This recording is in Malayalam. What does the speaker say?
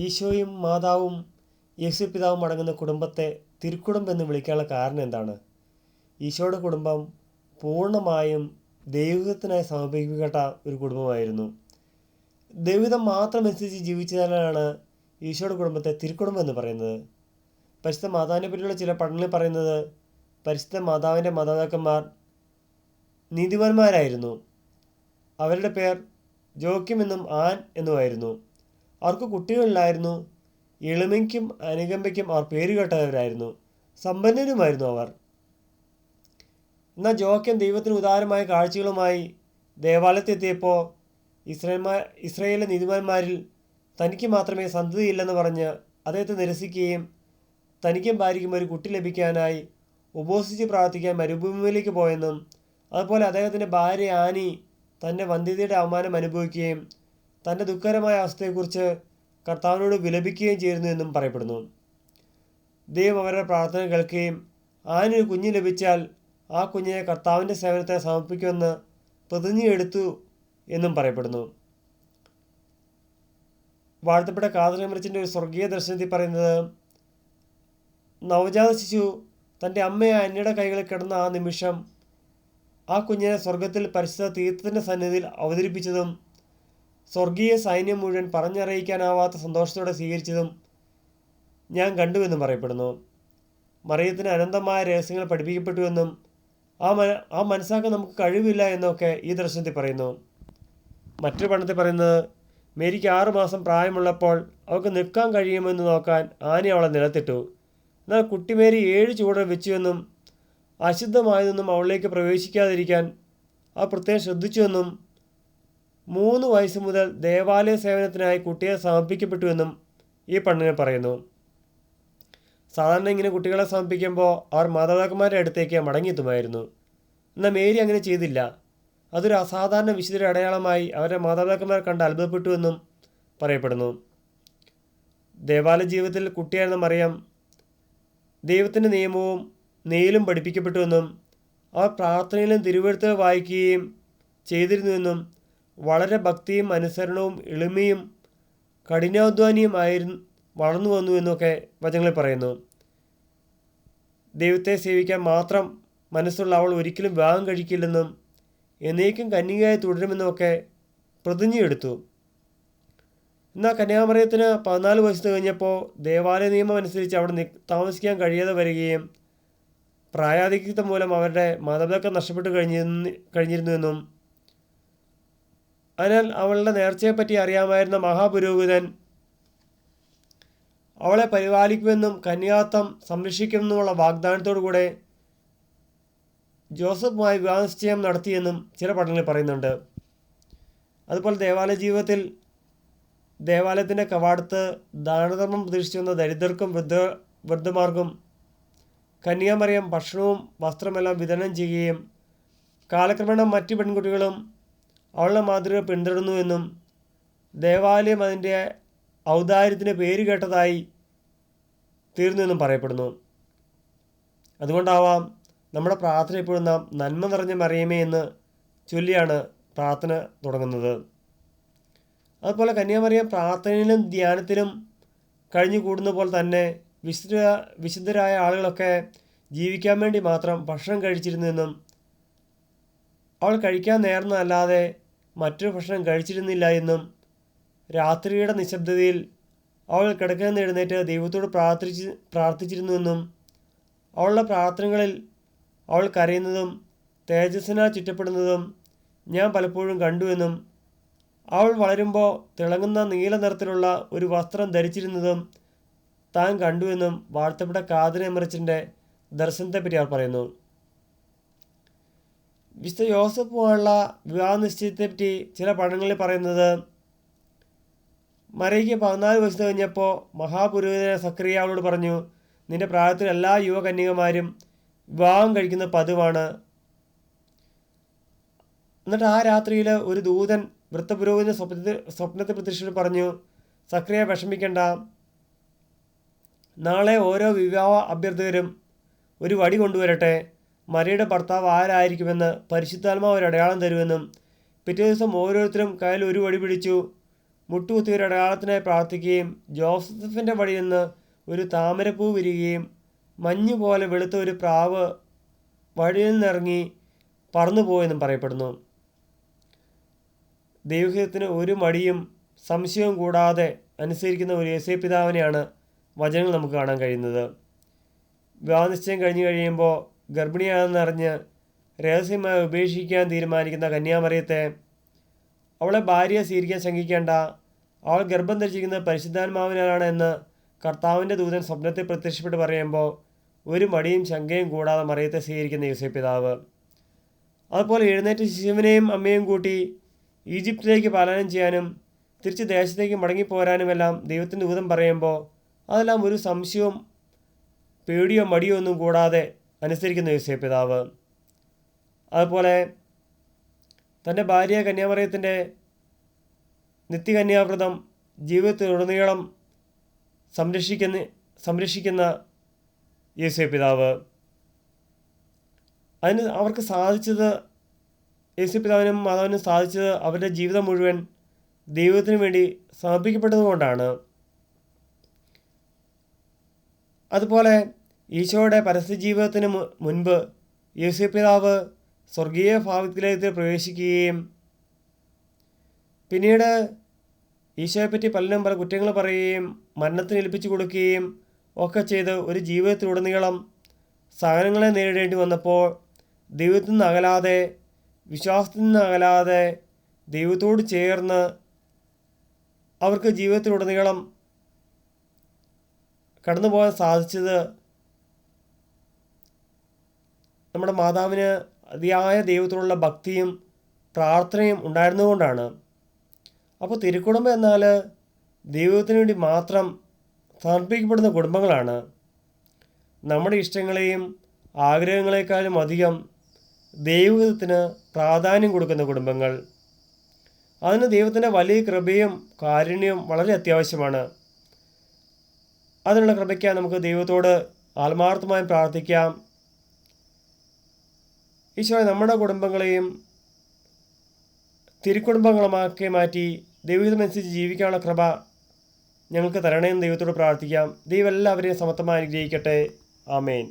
ഈശോയും മാതാവും യേശുപിതാവും അടങ്ങുന്ന കുടുംബത്തെ തിരുക്കുടുംബം എന്ന് വിളിക്കാനുള്ള കാരണം എന്താണ്? ഈശോയുടെ കുടുംബം പൂർണ്ണമായും ദൈവത്തിനായി സമർപ്പിക്കപ്പെട്ട ഒരു കുടുംബമായിരുന്നു. ദൈവം മാത്രം അനുസരിച്ച് ജീവിച്ചതിനാലാണ് ഈശോയുടെ കുടുംബത്തെ തിരുക്കുടുംബം എന്ന് പറയുന്നത്. പരിശുദ്ധ മാതാവിനെ പറ്റിയുള്ള ചില പഠനങ്ങളിൽ പറയുന്നത് പരിശുദ്ധ മാതാവിൻ്റെ മാതാപിതാക്കന്മാർ നീതിമാന്മാരായിരുന്നു. അവരുടെ പേർ ജോക്യം എന്നും ആൻ എന്നുമായിരുന്നു. അവർക്ക് കുട്ടികളിലായിരുന്നു. എളിമയ്ക്കും അനുകമ്പയ്ക്കും അവർ പേരുകേട്ടവരായിരുന്നു. സമ്പന്നരുമായിരുന്നു അവർ. എന്നാൽ ജോക്യം ദൈവത്തിന് ഉദാരമായ കാഴ്ചകളുമായി ദേവാലയത്തെത്തിയപ്പോൾ ഇസ്രായേലിലെ നീതിമാന്മാരിൽ തനിക്ക് മാത്രമേ സന്തതിയില്ലെന്ന് പറഞ്ഞ് അദ്ദേഹത്തെ നിരസിക്കുകയും തനിക്കും ഭാര്യയ്ക്കും ഒരു കുട്ടി ലഭിക്കാനായി ഉപവസിച്ച് പ്രാർത്ഥിക്കാൻ മരുഭൂമിയിലേക്ക് പോയെന്നും അതുപോലെ അദ്ദേഹത്തിൻ്റെ ഭാര്യ ആനി തൻ്റെ വന്ധ്യതയുടെ അവമാനം അനുഭവിക്കുകയും തൻ്റെ ദുഃഖകരമായ അവസ്ഥയെക്കുറിച്ച് കർത്താവിനോട് വിലപിക്കുകയും ചെയ്യുന്നു എന്നും പറയപ്പെടുന്നു. ദൈവം അവരുടെ പ്രാർത്ഥന കേൾക്കുകയും ആനൊരു കുഞ്ഞ് ലഭിച്ചാൽ ആ കുഞ്ഞിനെ കർത്താവിൻ്റെ സേവനത്തെ സമർപ്പിക്കുമെന്ന് പ്രതിജ്ഞയെടുത്തു എന്നും പറയപ്പെടുന്നു. വാഴ്ത്തപ്പെട്ട കാതറിമറിച്ചിൻ്റെ ഒരു സ്വർഗീയ ദർശനത്തിൽ പറയുന്നത്, നവജാത ശിശു തൻ്റെ അമ്മയെ അന്യയുടെ കൈകളിൽ കിടന്ന ആ നിമിഷം ആ കുഞ്ഞിനെ സ്വർഗത്തിൽ പരിശുദ്ധ തീർത്ഥത്തിൻ്റെ സന്നിധിയിൽ അവതരിപ്പിച്ചതും സ്വർഗീയ സൈന്യം മുഴുവൻ പറഞ്ഞറിയിക്കാനാവാത്ത സന്തോഷത്തോടെ സ്വീകരിച്ചതും ഞാൻ കണ്ടുവെന്നും പറയപ്പെടുന്നു. മറിയത്തിന് അനന്തമായ രഹസ്യങ്ങൾ പഠിപ്പിക്കപ്പെട്ടുവെന്നും ആ മനസ്സാക്കാൻ നമുക്ക് കഴിവില്ല എന്നൊക്കെ ഈ ദർശനത്തിൽ പറയുന്നു. മറ്റൊരു പഠനത്തിൽ പറയുന്നത്, മേരിക്ക് 6 മാസം പ്രായമുള്ളപ്പോൾ അവൾക്ക് നിൽക്കാൻ കഴിയുമെന്ന് നോക്കാൻ ആനി അവളെ നിലത്തിട്ടു. എന്നാൽ കുട്ടി മേരി 7 ചുവടുകൾ വെച്ചുവെന്നും അശുദ്ധമായതൊന്നും അവളിലേക്ക് പ്രവേശിക്കാതിരിക്കാൻ ആ പ്രത്യേകം ശ്രദ്ധിച്ചുവെന്നും 3 വയസ്സ് മുതൽ ദേവാലയ സേവനത്തിനായി കുട്ടിയെ സമർപ്പിക്കപ്പെട്ടുവെന്നും ഈ പഠനം പറയുന്നു. സാധാരണ ഇങ്ങനെ കുട്ടികളെ സമർപ്പിക്കുമ്പോൾ അവർ മാതാപിതാക്കന്മാരുടെ അടുത്തേക്ക് മടങ്ങിയെത്തുമായിരുന്നു. എന്നാൽ മേരി അങ്ങനെ ചെയ്തില്ല. അതൊരു അസാധാരണ വിശുദ്ധരുടെ അടയാളമായി അവരുടെ മാതാപിതാക്കന്മാർ കണ്ട് അത്ഭുതപ്പെട്ടുവെന്നും പറയപ്പെടുന്നു. ദേവാലയ ജീവിതത്തിൽ കുട്ടിയായിരുന്ന മറിയം ദൈവത്തിൻ്റെ നിയമവും നെയ്യിലും പഠിപ്പിക്കപ്പെട്ടുവെന്നും അവർ പ്രാർത്ഥനയിലും തിരുവെഴുത്തുകൾ വായിക്കുകയും ചെയ്തിരുന്നുവെന്നും വളരെ ഭക്തിയും അനുസരണവും എളിമയും കഠിനാധ്വാനിയും വളർന്നു വന്നുവെന്നൊക്കെ വചനങ്ങളിൽ പറയുന്നു. ദൈവത്തെ സേവിക്കാൻ മാത്രം മനസ്സുള്ള അവൾ ഒരിക്കലും വിവാഹം കഴിക്കില്ലെന്നും എന്നേക്കും കന്യകയായി തുടരുമെന്നുമൊക്കെ പ്രതിജ്ഞയെടുത്തു. എന്നാൽ കന്യാമറിയത്തിന് 14 വയസ്സ് കഴിഞ്ഞപ്പോൾ ദേവാലയ നിയമം അനുസരിച്ച് അവിടെ താമസിക്കാൻ കഴിയാതെ വരികയും പ്രായാധിക്യത്വം മൂലം അവരുടെ മാതാപിതാക്കൾ നഷ്ടപ്പെട്ടു കഴിഞ്ഞിരുന്നുവെന്നും അതിനാൽ അവളുടെ നേർച്ചയെപ്പറ്റി അറിയാമായിരുന്ന മഹാപുരോഹിതൻ അവളെ പരിപാലിക്കുമെന്നും കന്യാത്വം സംരക്ഷിക്കുമെന്നുമുള്ള വാഗ്ദാനത്തോടു കൂടെ ജോസഫുമായി വിവാഹ നിശ്ചയം നടത്തിയെന്നും ചില പഠനങ്ങളിൽ പറയുന്നുണ്ട്. അതുപോലെ ദേവാലയ ജീവിതത്തിൽ ദേവാലയത്തിൻ്റെ കവാടത്ത് ദാനധർമ്മം പ്രതീക്ഷിച്ചു വന്ന ദരിദ്രർക്കും വൃദ്ധമാർക്കും കന്യാമറിയം ഭക്ഷണവും വസ്ത്രമെല്ലാം വിതരണം ചെയ്യുകയും കാലക്രമേണ മറ്റ് പെൺകുട്ടികളും അവളുടെ മാതൃക പിന്തുടർന്നുവെന്നും ദേവാലയം അതിൻ്റെ ഔദാര്യത്തിന് പേര് കേട്ടതായി തീർന്നുവെന്നും പറയപ്പെടുന്നു. അതുകൊണ്ടാവാം നമ്മുടെ പ്രാർത്ഥന എപ്പോഴും നാം നന്മ നിറഞ്ഞ മറിയമേ എന്ന് ചൊല്ലിയാണ് പ്രാർത്ഥന തുടങ്ങുന്നത്. അതുപോലെ കന്യാമറിയം പ്രാർത്ഥനയിലും ധ്യാനത്തിലും കഴിഞ്ഞു കൂടുന്ന പോലെ തന്നെ വിശുദ്ധരായ ആളുകളൊക്കെ ജീവിക്കാൻ വേണ്ടി മാത്രം ഭക്ഷണം കഴിച്ചിരുന്നുവെന്നും അവൾ കഴിക്കാൻ നേർന്നതല്ലാതെ മറ്റൊരു ഭക്ഷണം കഴിച്ചിരുന്നില്ല എന്നും രാത്രിയുടെ നിശബ്ദതയിൽ അവൾ കിടക്കുന്ന എഴുന്നേറ്റ് ദൈവത്തോട് പ്രാർത്ഥിച്ചിരുന്നുവെന്നും അവളുടെ പ്രാർത്ഥനകളിൽ അവൾ കരയുന്നതും തേജസ്സിനാൽ ചുറ്റപ്പെടുന്നതും ഞാൻ പലപ്പോഴും കണ്ടുവെന്നും അവൾ വളരുമ്പോൾ തിളങ്ങുന്ന നീല നിറത്തിലുള്ള ഒരു വസ്ത്രം ധരിച്ചിരുന്നതും താൻ കണ്ടുവെന്നും വാഴ്ത്തപ്പെട്ട കാതറിമറിച്ചിൻ്റെ ദർശനത്തെപ്പറ്റി അവർ പറയുന്നു. വിശുദ്ധ യോസഫുമായുള്ള വിവാഹ നിശ്ചയത്തെപ്പറ്റി ചില പഠനങ്ങളിൽ പറയുന്നത്, മറിയയ്ക്ക് 14 വയസ്സ് കഴിഞ്ഞപ്പോൾ മഹാപുരോഹിതനായ സക്കറിയ അവളോട് പറഞ്ഞു, നിന്റെ പ്രായത്തിൽ എല്ലാ യുവകന്യകമാരും വിവാഹം കഴിക്കുന്ന പതിവാണ്. എന്നിട്ട് ആ രാത്രിയിൽ ഒരു ദൂതൻ വൃത്തപുരോഹിതൻ്റെ സ്വപ്നത്തെ പ്രത്യക്ഷത്തിൽ പറഞ്ഞു, സക്കറിയ വിഷമിക്കേണ്ട, നാളെ ഓരോ വിവാഹ അഭ്യർത്ഥകരും ഒരു വടി കൊണ്ടുവരട്ടെ. മറിയയുടെ ഭർത്താവ് ആരായിരിക്കുമെന്ന് പരിശുദ്ധാത്മാവ് ഒരു അടയാളം തരുമെന്നും പിറ്റേ ദിവസം ഓരോരുത്തരും കയ്യിൽ ഒരു വടി പിടിച്ചു മുട്ടുകുത്തിയൊരു അടയാളത്തിനായി പ്രാർത്ഥിക്കുകയും ജോസഫിൻ്റെ വഴിയിൽ നിന്ന് ഒരു താമരപ്പൂ വിരിയുകയും മഞ്ഞുപോലെ വെളുത്ത ഒരു പ്രാവ് വഴിയിൽ നിന്നിറങ്ങി പറന്നുപോയെന്നും പറയപ്പെടുന്നു. ദൈവഹിതത്തിന് ഒരു മടിയും സംശയവും കൂടാതെ അനുസരിക്കുന്ന ഒരു യേശുപിതാവിനെയാണ് വചനങ്ങൾ നമുക്ക് കാണാൻ കഴിയുന്നത്. വിവാഹനിശ്ചയം കഴിഞ്ഞു കഴിയുമ്പോൾ ഗർഭിണിയാണെന്നറിഞ്ഞ് രഹസ്യമായി ഉപേക്ഷിക്കാൻ തീരുമാനിക്കുന്ന കന്യാമറിയത്തെ അവളെ ഭാര്യയെ സ്വീകരിക്കാൻ ശങ്കിക്കേണ്ട, അവൾ ഗർഭം ധരിച്ചിരിക്കുന്നത് പരിശുദ്ധാത്മാവിനാലാണ് എന്ന് കർത്താവിൻ്റെ ദൂതൻ സ്വപ്നത്തിൽ പ്രത്യക്ഷപ്പെട്ട് പറയുമ്പോൾ ഒരു മടിയും ശങ്കയും കൂടാതെ മറിയത്തെ സ്വീകരിക്കുന്ന യേശുപിതാവ്. അതുപോലെ എഴുന്നേറ്റ് ശിശുവിനെയും അമ്മയും കൂട്ടി ഈജിപ്തിലേക്ക് പലായനം ചെയ്യാനും തിരിച്ച് ദേശത്തേക്ക് മടങ്ങിപ്പോരാനുമെല്ലാം ദൈവത്തിൻ്റെ ദൂതൻ പറയുമ്പോൾ അതെല്ലാം ഒരു സംശയവും പേടിയോ മടിയോ ഒന്നും കൂടാതെ അനുസരിക്കുന്ന യേശുപിതാവ്. അതുപോലെ തൻ്റെ ഭാര്യ കന്യാമറിയത്തിൻ്റെ നിത്യകന്യാവ്രതം ജീവിതത്തിലുടനീളം സംരക്ഷിക്കുന്ന യേശുപിതാവ്. അതിന് അവർക്ക് സാധിച്ചത്, യേശുപിതാവിനും മാതാവിനും സാധിച്ചത് അവരുടെ ജീവിതം മുഴുവൻ ദൈവത്തിന് വേണ്ടി സമർപ്പിക്കപ്പെട്ടതുകൊണ്ടാണ്. അതുപോലെ ഈശോയുടെ പരസ്യ ജീവിതത്തിന് മുൻപ് യേശുപിതാവ് സ്വർഗീയ ഭാവത്തിലേക്ക് പ്രവേശിക്കുകയും പിന്നീട് ഈശോയെപ്പറ്റി പലരും പല കുറ്റങ്ങൾ പറയുകയും മരണത്തിന് ഏൽപ്പിച്ചു കൊടുക്കുകയും ഒക്കെ ചെയ്ത് ഒരു ജീവിതത്തിലുടനീളം സഹനങ്ങളെ നേരിടേണ്ടി വന്നപ്പോൾ ദൈവത്തിൽ നിന്ന് അകലാതെ, വിശ്വാസത്തിൽ നിന്ന് അകലാതെ ദൈവത്തോട് ചേർന്ന് അവർക്ക് ജീവിതത്തിലുടനീളം കടന്നു പോകാൻ സാധിച്ചത് നമ്മുടെ മാതാവിന് അതിയായ ദൈവത്തോടുള്ള ഭക്തിയും പ്രാർത്ഥനയും ഉണ്ടായിരുന്നുകൊണ്ടാണ്. അപ്പോൾ തിരുക്കുടുംബം എന്നാൽ ദൈവത്തിന് വേണ്ടി മാത്രം സമർപ്പിക്കപ്പെടുന്ന കുടുംബങ്ങളാണ്. നമ്മുടെ ഇഷ്ടങ്ങളെയും ആഗ്രഹങ്ങളെക്കാളും അധികം ദൈവത്തിന് പ്രാധാന്യം കൊടുക്കുന്ന കുടുംബങ്ങൾ. അതിന് ദൈവത്തിൻ്റെ വലിയ കൃപയും കാരുണ്യവും വളരെ അത്യാവശ്യമാണ്. അതിനുള്ള കൃപയ്ക്കായി നമുക്ക് ദൈവത്തോട് ആത്മാർത്ഥമായി പ്രാർത്ഥിക്കാം. ഈശോയെ നമ്മുടെ കുടുംബങ്ങളെയും തിരുക്കുടുംബങ്ങളുമാക്കി മാറ്റി ദൈവഹിതമനുസരിച്ച് ജീവിക്കാനുള്ള കൃപ ഞങ്ങൾക്ക് തരണേന്ന് ദൈവത്തോട് പ്രാർത്ഥിക്കാം. ദൈവം എല്ലാവരെയും സമത്വമായി അനുഗ്രഹിക്കട്ടെ. ആമേൻ.